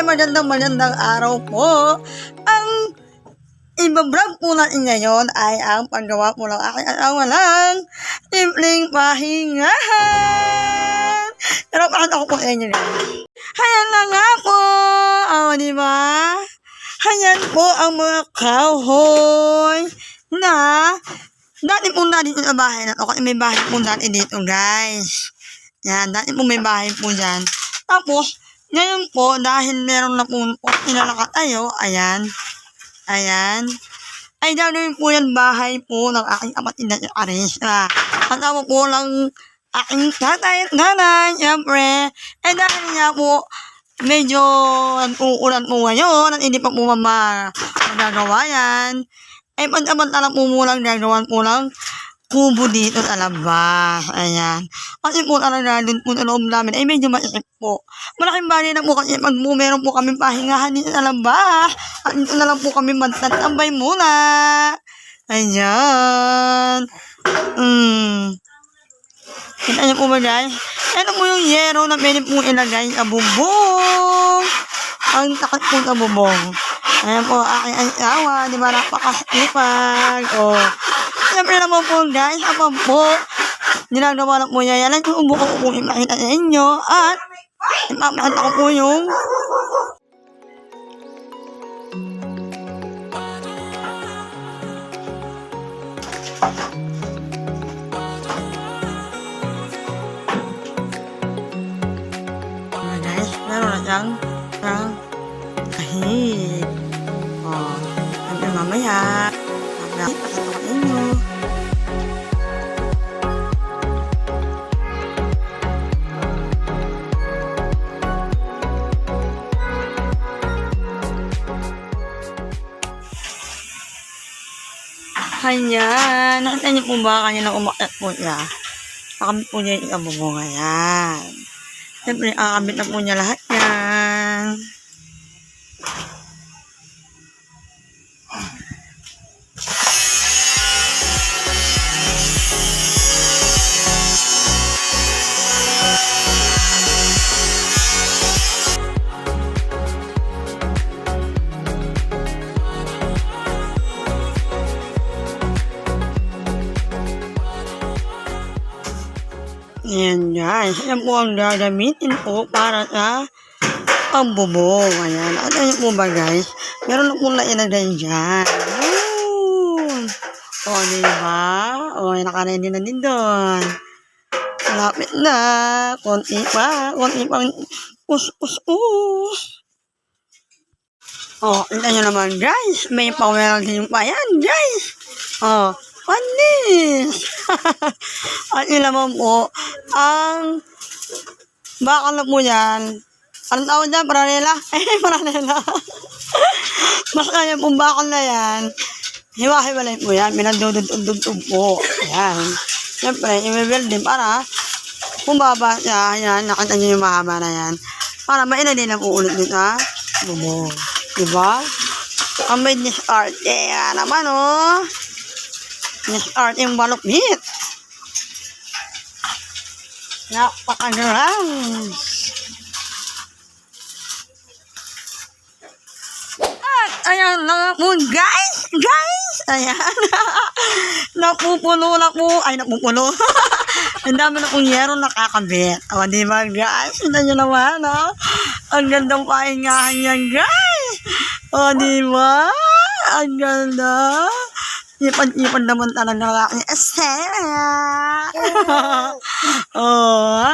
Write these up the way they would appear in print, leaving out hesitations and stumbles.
magandang araw po. Ang ibablog po natin ngayon ay ang paggawa po ng aking asawa ng simpleng pahingahan. Pero pakita ko po sa inyo yan. Ayan na nga po. Di ba? Ayan po ang mga kahoy na dati po natin sa bahay na to. Kasi may bahay po natin dito, guys. Yan, dati po may bahay po dyan. Tapos, ngayon po, dahil meron na po inalakat tayo, ayan, ay gagawin po yan bahay po ng aking kapatid na si Arisa. Kasama po ng aking tatay at nanay, siyempre. Dahil nga po, medyo uulan po ngayon, at hindi pa po magagawa yan, ay pag-abantala po muna gagawan po ng kubo dito sa labas. Ayan. Kasi po talaga dun po sa loob namin ay medyo maisip po. Malaking bagay na po kasi pag meron po kami pahingahan dito sa labas. At dito na lang po kami magtatambay muna. Ayan. Kita niyo po ba, guys? Ito po yung yero na pwede po ilagay sa bubong. Ang takot po sa bubong. Ayan po, aking asawa. Di ba napakasipag? Siyempre naman po, guys, apa po, ginagawa lang po niya yan. Ang ubo ko po ipakita sa inyo. At, ipapakita ko po yung guys, meron na siyang kahit. Siyempre mamaya, ipakita ko sa inyo. Ayan. Nakita niyo po ba kanina umakyat po niya? Nakabit po niya yung ikabubong. Ayan. Siyempre, nakakabit na po niya lahat yan. Ayan, guys. Ayan po ang gagamitin po para sa pambubong. Ayan. At ayan po ba, guys? Meron na po na ilagay dyan. Diba? Nakaready na din doon. Malapit na. Konti pa. Konti pa. Ito nyo naman, guys. May power din pa yan, guys. Panis! At yun naman po, ang bakal na po yan. Anong tawag dyan? Paranela? Paranela. Basta yan po bakal na yan. Hiwa-hiwalay po yan. Minadudugtog po. Ayan. Siyempre, i-build din para bumaba siya. Ayan, nakita nyo yung mahaba na yan. Para mainali na po ulit din ha. Bubong. Diba? Ang may discard. Kaya naman discard yung balokbit. Napakagarang. At ayan na po, guys. Ayan. Napupuno na po. Ay, napupuno. Ang dami na pong yero nakakabit. Diba, guys? Tignan nyo naman, Ang gandang pahingahan yan, guys. Diba? Ang ganda. Ipan naman talaga aking Estella.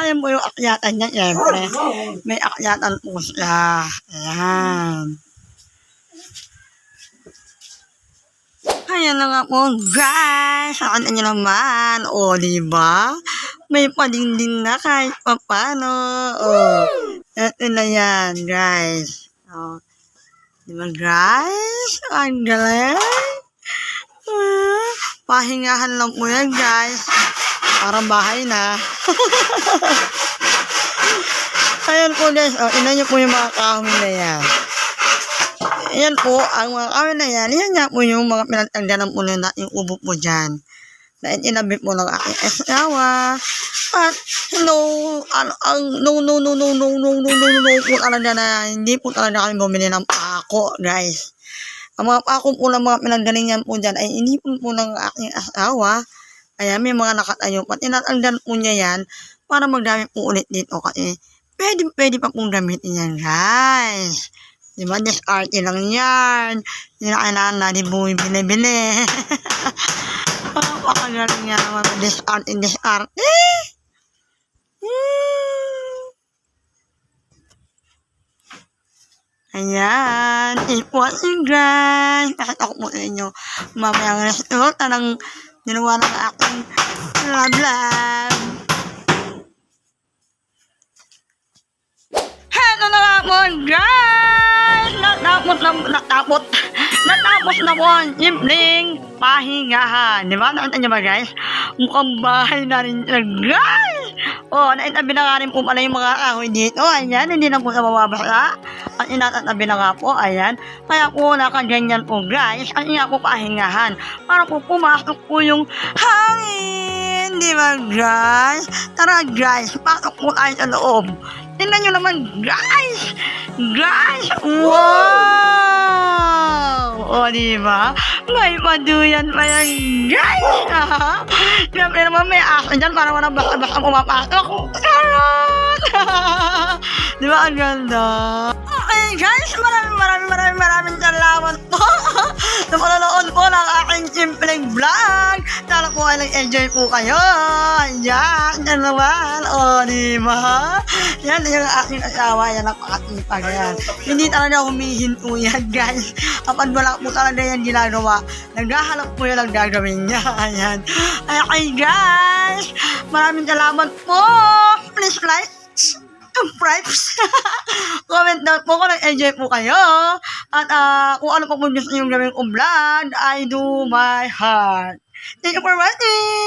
Ayan po yung akyatan niya, siyempre. May akyatan po siya. Ayan. Ayan na nga po, guys. Saan nyo naman? Diba? May padingding na kahit pa paano. Ito na yan, guys. Diba, guys? Ang galing. Pahingahan lang po yan, guys. Parang bahay na. Ayan po, guys. Inan nyo po yung mga kahoy na yan. Ayan po, ang mga kahoy na yan. Yan nga po yung mga pinagtanggalan po na yung ubo po dyan. na inabit mo ng aking asawa. At no po talaga na hindi po talaga kami bumili ng pako, guys. Ang mga pako po ng mga pinanggalingan po dyan ay inipon po ng aking asawa. Kaya may mga nakatayo pa. Tinatanggal po niya yan para magdamit po ulit dito kasi pwede pa pong gamitin yan, guys. Diba, discarte lang yan. Hindi na kailangan natin bumibili-bili. Pakagaling nga naman, discarte. Ayan, it was you guys. Nakita ko po sa inyo mamayang result ng ginawa ng aking vlog. Hello na nga po guys! Natapos na po ang simpleng pahingahan. Di ba? Nakita niyo ba guys? Mukhang bahay na rin siya guys! Naitabi na nga rin po pala yung mga kahoy dito. Ayan, hindi na po sa mababasa. At inatatabi na nga po, ayan. Kaya po nakaganyan po guys. At nga po pahingahan. Para po pumasok po yung hangin. Di ba guys? Tara guys, pasok po tayo sa loob. Tingnan nyo naman guys! Guys! Wow! Di ba? May paduyan pa yan guys! Siyempre naman may aso dyan para walang baka pumapasok. Charot! Di ba ang ganda? Okay guys, maraming salamat po sa panonood po ng aking simpleng vlog. Sana po ay nag-enjoy po kayo. Yan naman. Di ba? Yan yung aking asawa. Yan ang pakatipag yan. Hindi talaga humihinto yan guys. Kapag wala po talaga yan ginagawa, naghahanap po yan ang gagawin niya. Ayan. Okay guys, maraming salamat po. Please like, subscribe, comment down po kung nag-enjoy po kayo. At kung ano po gusto nyo gawin kong vlog, I do my heart. Thank you for watching!